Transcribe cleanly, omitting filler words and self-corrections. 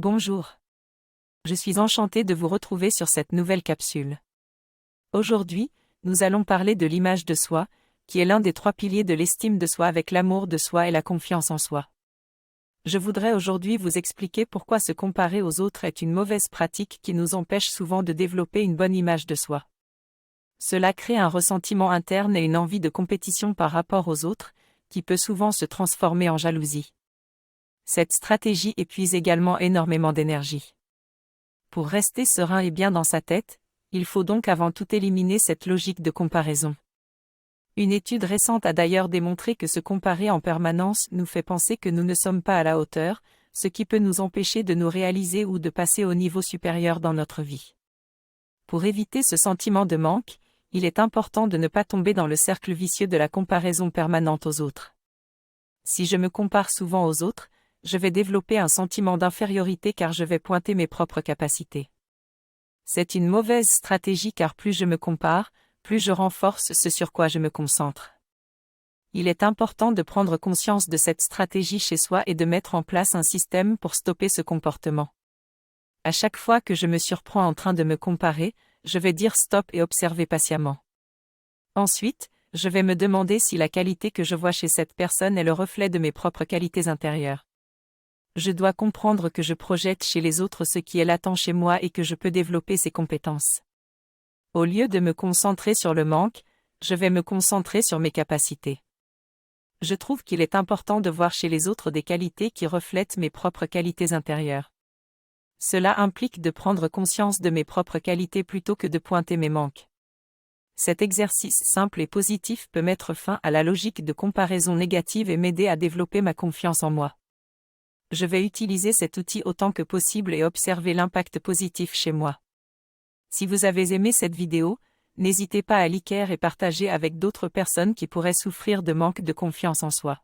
Bonjour. Je suis enchantée de vous retrouver sur cette nouvelle capsule. Aujourd'hui, nous allons parler de l'image de soi, qui est l'un des 3 piliers de l'estime de soi avec l'amour de soi et la confiance en soi. Je voudrais aujourd'hui vous expliquer pourquoi se comparer aux autres est une mauvaise pratique qui nous empêche souvent de développer une bonne image de soi. Cela crée un ressentiment interne et une envie de compétition par rapport aux autres, qui peut souvent se transformer en jalousie. Cette stratégie épuise également énormément d'énergie. Pour rester serein et bien dans sa tête, il faut donc avant tout éliminer cette logique de comparaison. Une étude récente a d'ailleurs démontré que se comparer en permanence nous fait penser que nous ne sommes pas à la hauteur, ce qui peut nous empêcher de nous réaliser ou de passer au niveau supérieur dans notre vie. Pour éviter ce sentiment de manque, il est important de ne pas tomber dans le cercle vicieux de la comparaison permanente aux autres. Si je me compare souvent aux autres, je vais développer un sentiment d'infériorité car je vais pointer mes propres capacités. C'est une mauvaise stratégie car plus je me compare, plus je renforce ce sur quoi je me concentre. Il est important de prendre conscience de cette stratégie chez soi et de mettre en place un système pour stopper ce comportement. À chaque fois que je me surprends en train de me comparer, je vais dire stop et observer patiemment. Ensuite, je vais me demander si la qualité que je vois chez cette personne est le reflet de mes propres qualités intérieures. Je dois comprendre que je projette chez les autres ce qui est latent chez moi et que je peux développer ces compétences. Au lieu de me concentrer sur le manque, je vais me concentrer sur mes capacités. Je trouve qu'il est important de voir chez les autres des qualités qui reflètent mes propres qualités intérieures. Cela implique de prendre conscience de mes propres qualités plutôt que de pointer mes manques. Cet exercice simple et positif peut mettre fin à la logique de comparaison négative et m'aider à développer ma confiance en moi. Je vais utiliser cet outil autant que possible et observer l'impact positif chez moi. Si vous avez aimé cette vidéo, n'hésitez pas à liker et partager avec d'autres personnes qui pourraient souffrir de manque de confiance en soi.